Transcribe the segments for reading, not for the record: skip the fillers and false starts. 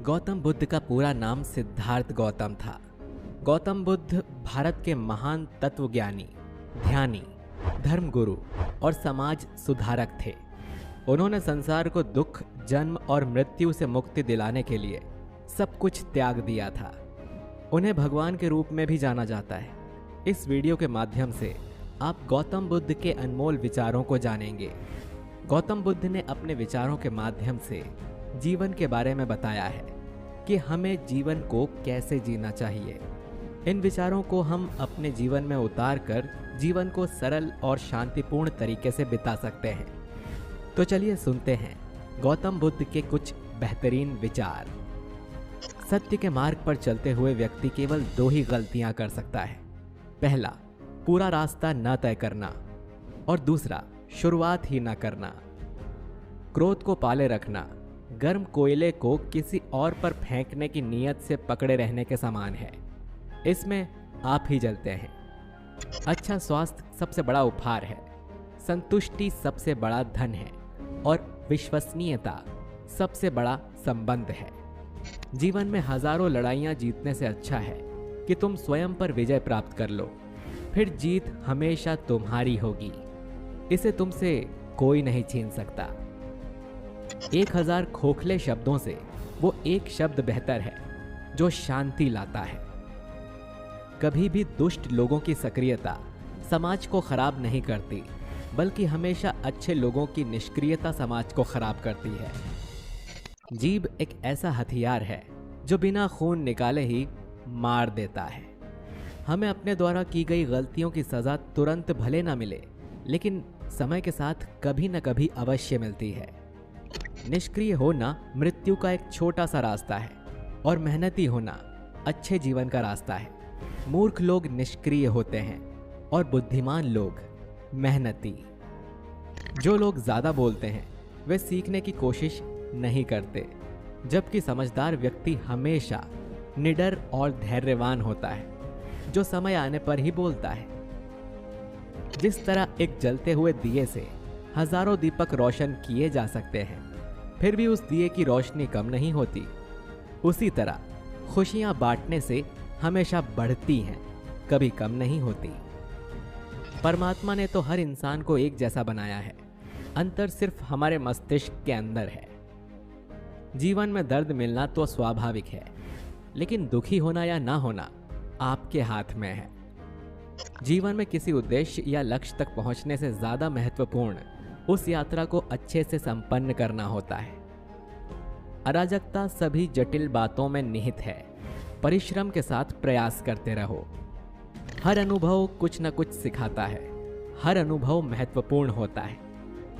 गौतम बुद्ध का पूरा नाम सिद्धार्थ गौतम था। गौतम बुद्ध भारत के महान तत्वज्ञानी, ध्यानी, धर्मगुरु और समाज सुधारक थे। उन्होंने संसार को दुख, जन्म और मृत्यु से मुक्ति दिलाने के लिए सब कुछ त्याग दिया था। उन्हें भगवान के रूप में भी जाना जाता है। इस वीडियो के माध्यम से आप गौतम बुद्ध के अनमोल विचारों को जानेंगे। गौतम बुद्ध ने अपने विचारों के माध्यम से जीवन के बारे में बताया है कि हमें जीवन को कैसे जीना चाहिए। इन विचारों को हम अपने जीवन में उतार कर जीवन को सरल और शांतिपूर्ण तरीके से बिता सकते हैं। तो चलिए सुनते हैं गौतम बुद्ध के कुछ बेहतरीन विचार। सत्य के मार्ग पर चलते हुए व्यक्ति केवल दो ही गलतियां कर सकता है। पहला, पूरा रास्ता न तय करना, और दूसरा, शुरुआत ही न करना। क्रोध को पाले रखना गर्म कोयले को किसी और पर फेंकने की नीयत से पकड़े रहने के समान है। इसमें आप ही जलते हैं। अच्छा स्वास्थ्य सबसे बड़ा उपहार है, संतुष्टि सबसे बड़ा धन है और विश्वसनीयता सबसे बड़ा संबंध है। जीवन में हजारों लड़ाइयां जीतने से अच्छा है कि तुम स्वयं पर विजय प्राप्त कर लो, फिर जीत हमेशा तुम्हारी होगी। इसे तुमसे कोई नहीं छीन सकता। 1000 खोखले शब्दों से वो एक शब्द बेहतर है जो शांति लाता है। कभी भी दुष्ट लोगों की सक्रियता समाज को खराब नहीं करती, बल्कि हमेशा अच्छे लोगों की निष्क्रियता समाज को खराब करती है। जीभ एक ऐसा हथियार है जो बिना खून निकाले ही मार देता है। हमें अपने द्वारा की गई गलतियों की सजा तुरंत भले ना मिले, लेकिन समय के साथ कभी न कभी अवश्य मिलती है। निष्क्रिय होना मृत्यु का एक छोटा सा रास्ता है और मेहनती होना अच्छे जीवन का रास्ता है। मूर्ख लोग निष्क्रिय होते हैं और बुद्धिमान लोग मेहनती। जो लोग ज्यादा बोलते हैं वे सीखने की कोशिश नहीं करते, जबकि समझदार व्यक्ति हमेशा निडर और धैर्यवान होता है, जो समय आने पर ही बोलता है। जिस तरह एक जलते हुए दिए से हजारों दीपक रोशन किए जा सकते हैं, फिर भी उस दिए की रोशनी कम नहीं होती, उसी तरह खुशियां बांटने से हमेशा बढ़ती हैं, कभी कम नहीं होती। परमात्मा ने तो हर इंसान को एक जैसा बनाया है, अंतर सिर्फ हमारे मस्तिष्क के अंदर है। जीवन में दर्द मिलना तो स्वाभाविक है, लेकिन दुखी होना या ना होना आपके हाथ में है। जीवन में किसी उद्देश्य या लक्ष्य तक पहुंचने से ज्यादा महत्वपूर्ण उस यात्रा को अच्छे से संपन्न करना होता है। अराजकता सभी जटिल बातों में निहित है। परिश्रम के साथ प्रयास करते रहो। हर अनुभव कुछ न कुछ सिखाता है। हर अनुभव महत्वपूर्ण होता है,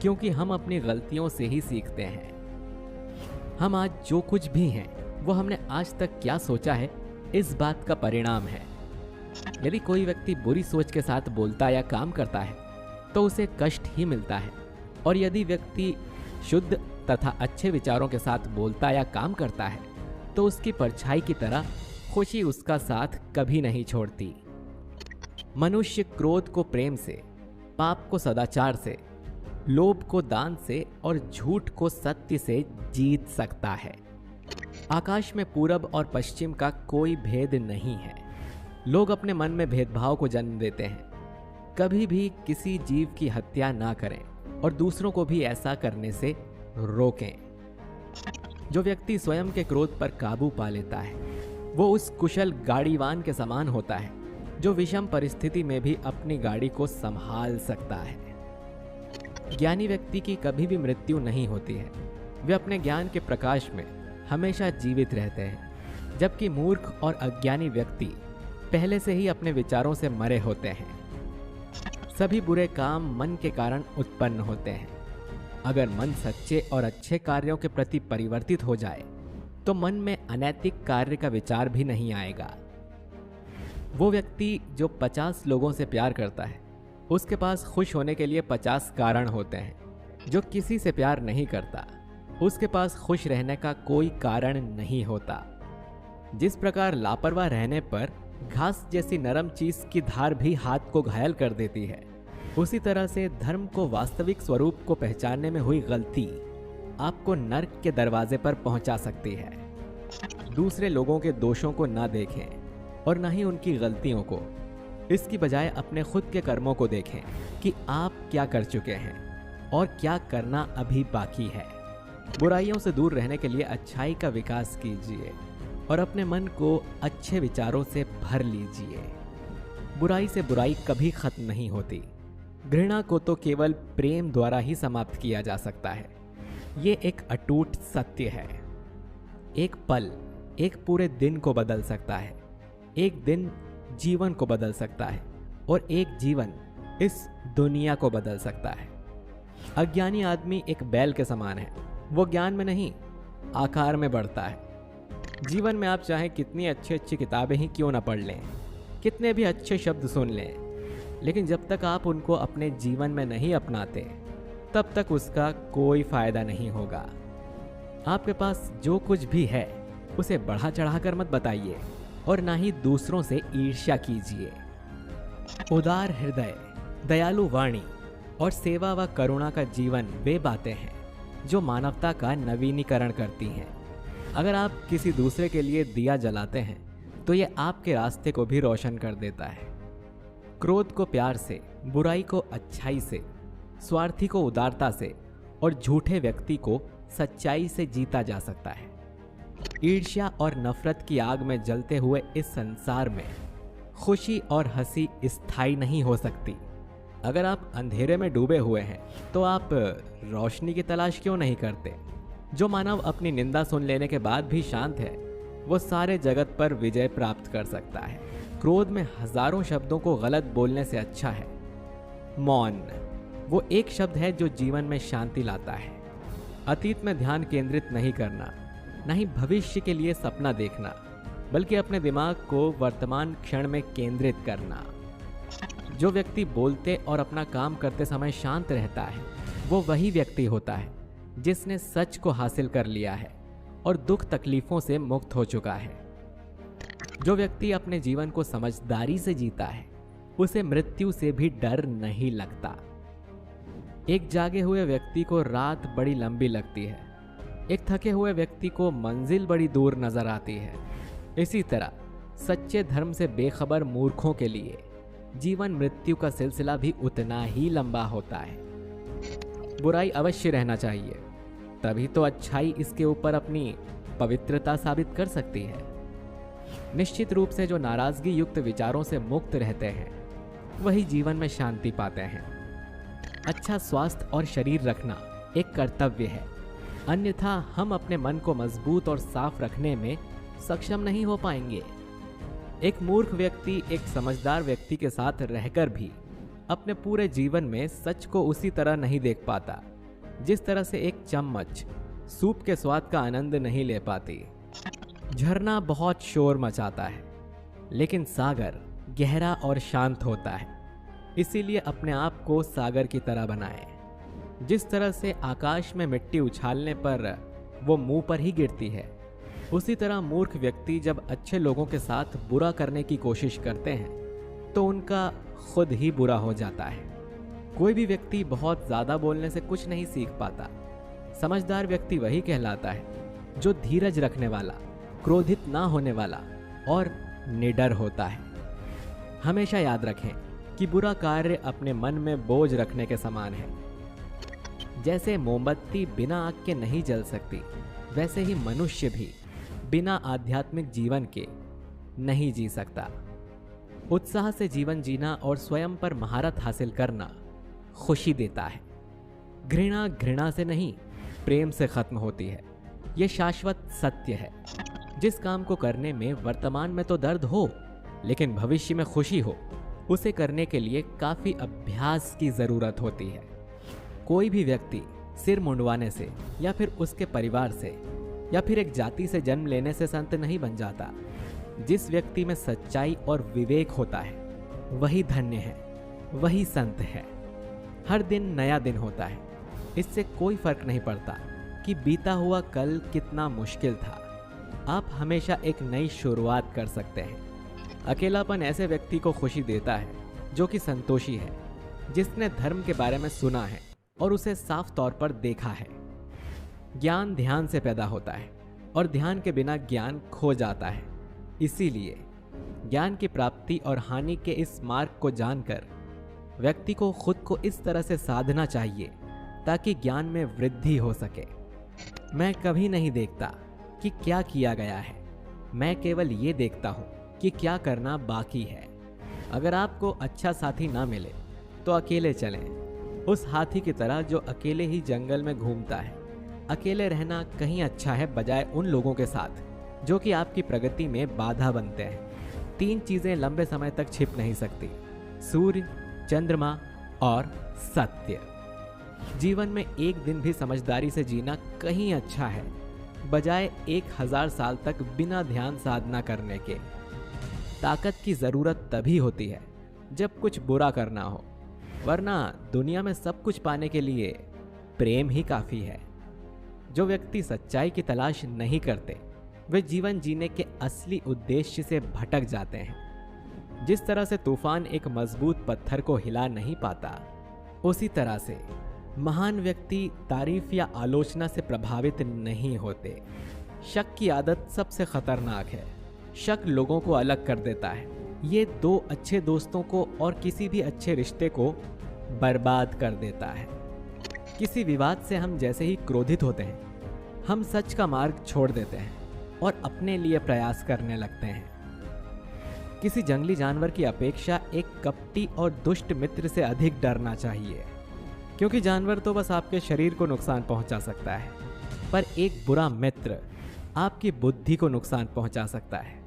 क्योंकि हम अपनी गलतियों से ही सीखते हैं। हम आज जो कुछ भी हैं, वो हमने आज तक क्या सोचा है, इस बात का परिणाम है। यदि कोई व्यक्ति बुरी सोच के साथ बोलता या काम करता है, तो उसे कष्ट ही मिलता है, और यदि व्यक्ति शुद्ध तथा अच्छे विचारों के साथ बोलता या काम करता है, तो उसकी परछाई की तरह खुशी उसका साथ कभी नहीं छोड़ती। मनुष्य क्रोध को प्रेम से, पाप को सदाचार से, लोभ को दान से और झूठ को सत्य से जीत सकता है। आकाश में पूरब और पश्चिम का कोई भेद नहीं है। लोग अपने मन में भेदभाव को जन्म देते हैं। कभी भी किसी जीव की हत्या ना करें और दूसरों को भी ऐसा करने से रोकें। जो व्यक्ति स्वयं के क्रोध पर काबू पा लेता है, वो उस कुशल गाड़ीवान के समान होता है जो विषम परिस्थिति में भी अपनी गाड़ी को संभाल सकता है। ज्ञानी व्यक्ति की कभी भी मृत्यु नहीं होती है। वे अपने ज्ञान के प्रकाश में हमेशा जीवित रहते हैं, जबकि मूर्ख और अज्ञानी व्यक्ति पहले से ही अपने विचारों से मरे होते हैं। सभी बुरे काम मन के कारण उत्पन्न होते हैं। अगर मन सच्चे और अच्छे कार्यों के प्रति परिवर्तित हो जाए, तो मन में अनैतिक कार्य का विचार भी नहीं आएगा। वो व्यक्ति जो 50 लोगों से प्यार करता है, उसके पास खुश होने के लिए 50 कारण होते हैं। जो किसी से प्यार नहीं करता, उसके पास खुश रहने का कोई कारण नहीं होता। जिस प्रकार लापरवाह रहने पर घास जैसी नरम चीज की धार भी हाथ को घायल कर देती है, उसी तरह से धर्म को वास्तविक स्वरूप को पहचानने में हुई गलती आपको नर्क के दरवाजे पर पहुंचा सकती है। दूसरे लोगों के दोषों को ना देखें और ना ही उनकी गलतियों को। इसकी बजाय अपने खुद के कर्मों को देखें कि आप क्या कर चुके हैं और क्या करना अभी बाकी है। बुराइयों से दूर रहने के लिए अच्छाई का विकास कीजिए और अपने मन को अच्छे विचारों से भर लीजिए। बुराई से बुराई कभी खत्म नहीं होती। घृणा को तो केवल प्रेम द्वारा ही समाप्त किया जा सकता है। ये एक अटूट सत्य है। एक पल एक पूरे दिन को बदल सकता है, एक दिन जीवन को बदल सकता है और एक जीवन इस दुनिया को बदल सकता है। अज्ञानी आदमी एक बैल के समान है। वो ज्ञान में नहीं, आकार में बढ़ता है। जीवन में आप चाहे कितनी अच्छी अच्छी किताबें ही क्यों ना पढ़ लें, कितने भी अच्छे शब्द सुन लें, लेकिन जब तक आप उनको अपने जीवन में नहीं अपनाते तब तक उसका कोई फायदा नहीं होगा। आपके पास जो कुछ भी है उसे बढ़ा चढ़ाकर मत बताइए और ना ही दूसरों से ईर्ष्या कीजिए। उदार हृदय, दयालु वाणी और सेवा व करुणा का जीवन वे बातें हैं जो मानवता का नवीनीकरण करती हैं। अगर आप किसी दूसरे के लिए दिया जलाते हैं तो ये आपके रास्ते को भी रोशन कर देता है। क्रोध को प्यार से, बुराई को अच्छाई से, स्वार्थी को उदारता से और झूठे व्यक्ति को सच्चाई से जीता जा सकता है। ईर्ष्या और नफरत की आग में जलते हुए इस संसार में खुशी और हंसी स्थायी नहीं हो सकती। अगर आप अंधेरे में डूबे हुए हैं तो आप रोशनी की तलाश क्यों नहीं करते? जो मानव अपनी निंदा सुन लेने के बाद भी शांत है वो सारे जगत पर विजय प्राप्त कर सकता है। क्रोध में हजारों शब्दों को गलत बोलने से अच्छा है मौन। वो एक शब्द है जो जीवन में शांति लाता है। अतीत में ध्यान केंद्रित नहीं करना, ना ही भविष्य के लिए सपना देखना, बल्कि अपने दिमाग को वर्तमान क्षण में केंद्रित करना। जो व्यक्ति बोलते और अपना काम करते समय शांत रहता है वो वही व्यक्ति होता है जिसने सच को हासिल कर लिया है और दुख तकलीफों से मुक्त हो चुका है। जो व्यक्ति अपने जीवन को समझदारी से जीता है उसे मृत्यु से भी डर नहीं लगता। एक जागे हुए व्यक्ति को रात बड़ी लंबी लगती है, एक थके हुए व्यक्ति को मंजिल बड़ी दूर नजर आती है। इसी तरह सच्चे धर्म से बेखबर मूर्खों के लिए जीवन मृत्यु का सिलसिला भी उतना ही लंबा होता है। बुराई अवश्य रहना चाहिए, तभी तो अच्छाई इसके ऊपर अपनी पवित्रता साबित कर सकती है। निश्चित रूप से जो नाराजगी युक्त विचारों से मुक्त रहते हैं वही जीवन में शांति पाते हैं। अच्छा स्वास्थ्य और शरीर रखना एक कर्तव्य है, अन्यथा हम अपने मन को मजबूत और साफ रखने में सक्षम नहीं हो पाएंगे। एक मूर्ख व्यक्ति एक समझदार व्यक्ति के साथ रहकर भी अपने पूरे जीवन में सच को उसी तरह नहीं देख पाता जिस तरह से एक चम्मच सूप के स्वाद का आनंद नहीं ले पाती। झरना बहुत शोर मचाता है लेकिन सागर गहरा और शांत होता है। इसीलिए अपने आप को सागर की तरह बनाएं। जिस तरह से आकाश में मिट्टी उछालने पर वो मुंह पर ही गिरती है, उसी तरह मूर्ख व्यक्ति जब अच्छे लोगों के साथ बुरा करने की कोशिश करते हैं तो उनका खुद ही बुरा हो जाता है। कोई भी व्यक्ति बहुत ज्यादा बोलने से कुछ नहीं सीख पाता। समझदार व्यक्ति वही कहलाता है जो धीरज रखने वाला, क्रोधित ना होने वाला और निडर होता है। हमेशा याद रखें कि बुरा कार्य अपने मन में बोझ रखने के समान है। जैसे मोमबत्ती बिना आग के नहीं जल सकती, वैसे ही मनुष्य भी बिना आध्यात्मिक जीवन के नहीं जी सकता। उत्साह से जीवन जीना और स्वयं पर महारत हासिल करना खुशी देता है। घृणा घृणा से नहीं, प्रेम से खत्म होती है। यह शाश्वत सत्य है। जिस काम को करने में वर्तमान में तो दर्द हो लेकिन भविष्य में खुशी हो, उसे करने के लिए काफी अभ्यास की जरूरत होती है। कोई भी व्यक्ति सिर मुंडवाने से या फिर उसके परिवार से या फिर एक जाति से जन्म लेने से संत नहीं बन जाता। जिस व्यक्ति में सच्चाई और विवेक होता है वही धन्य है, वही संत है। हर दिन नया दिन होता है। इससे कोई फर्क नहीं पड़ता कि बीता हुआ कल कितना मुश्किल था। आप हमेशा एक नई शुरुआत कर सकते हैं। अकेलापन ऐसे व्यक्ति को खुशी देता है जो कि संतोषी है, जिसने धर्म के बारे में सुना है और उसे साफ तौर पर देखा है। ज्ञान ध्यान से पैदा होता है और ध्यान के बिना ज्ञान खो जाता है। इसीलिए ज्ञान की प्राप्ति और हानि के इस मार्ग को जानकर व्यक्ति को खुद को इस तरह से साधना चाहिए ताकि ज्ञान में वृद्धि हो सके। मैं कभी नहीं देखता कि क्या किया गया है, मैं केवल ये देखता हूँ कि क्या करना बाकी है। अगर आपको अच्छा साथी ना मिले तो अकेले चलें, उस हाथी की तरह जो अकेले ही जंगल में घूमता है। अकेले रहना कहीं अच्छा है बजाय उन लोगों के साथ जो कि आपकी प्रगति में बाधा बनते हैं। 3 चीजें लंबे समय तक छिप नहीं सकती: सूर्य, चंद्रमा और सत्य। जीवन में एक दिन भी समझदारी से जीना कहीं अच्छा है बजाय 1000 साल तक बिना ध्यान साधना करने के। ताकत की जरूरत तभी होती है जब कुछ बुरा करना हो, वरना दुनिया में सब कुछ पाने के लिए प्रेम ही काफी है। जो व्यक्ति सच्चाई की तलाश नहीं करते वे जीवन जीने के असली उद्देश्य से भटक जाते हैं। जिस तरह से तूफान एक मजबूत पत्थर को हिला नहीं पाता, उसी तरह से महान व्यक्ति तारीफ या आलोचना से प्रभावित नहीं होते। शक की आदत सबसे खतरनाक है। शक लोगों को अलग कर देता है। ये 2 अच्छे दोस्तों को और किसी भी अच्छे रिश्ते को बर्बाद कर देता है। किसी विवाद से हम जैसे ही क्रोधित होते हैं, हम सच का मार्ग छोड़ देते हैं और अपने लिए प्रयास करने लगते हैं। किसी जंगली जानवर की अपेक्षा एक कपटी और दुष्ट मित्र से अधिक डरना चाहिए, क्योंकि जानवर तो बस आपके शरीर को नुकसान पहुंचा सकता है, पर एक बुरा मित्र आपकी बुद्धि को नुकसान पहुंचा सकता है।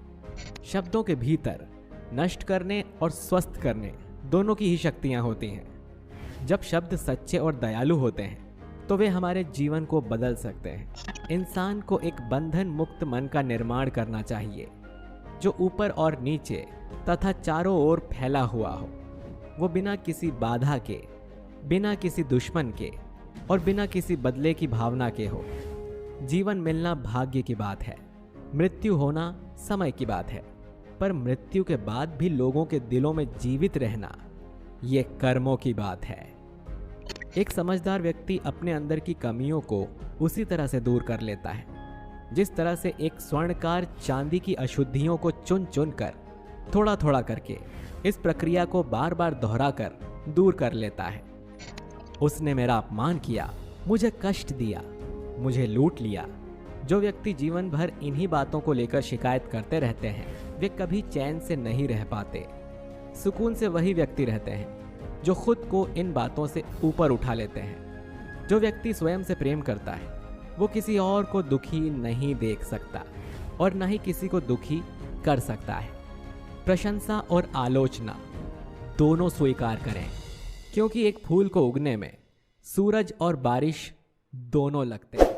शब्दों के भीतर नष्ट करने और स्वस्थ करने दोनों की ही शक्तियां होती हैं। जब शब्द सच्चे और दयालु होते हैं तो वे हमारे जीवन को बदल सकते हैं। इंसान को एक बंधन मुक्त मन का निर्माण करना चाहिए जो ऊपर और नीचे तथा चारों ओर फैला हुआ हो। वो बिना किसी बाधा के, बिना किसी दुश्मन के और बिना किसी बदले की भावना के हो। जीवन मिलना भाग्य की बात है, मृत्यु होना समय की बात है, पर मृत्यु के बाद भी लोगों के दिलों में जीवित रहना ये कर्मों की बात है। एक समझदार व्यक्ति अपने अंदर की कमियों को उसी तरह से दूर कर लेता है जिस तरह से एक स्वर्णकार चांदी की अशुद्धियों को चुन चुन कर थोड़ा थोड़ा करके इस प्रक्रिया को बार बार दोहराकर दूर कर लेता है। उसने मेरा अपमान किया, मुझे कष्ट दिया, मुझे लूट लिया। जो व्यक्ति जीवन भर इन्हीं बातों को लेकर शिकायत करते रहते हैं वे कभी चैन से नहीं रह पाते। सुकून से वही व्यक्ति रहते हैं जो खुद को इन बातों से ऊपर उठा लेते हैं। जो व्यक्ति स्वयं से प्रेम करता है वो किसी और को दुखी नहीं देख सकता और न ही किसी को दुखी कर सकता है। प्रशंसा और आलोचना दोनों स्वीकार करें, क्योंकि एक फूल को उगने में सूरज और बारिश दोनों लगते हैं।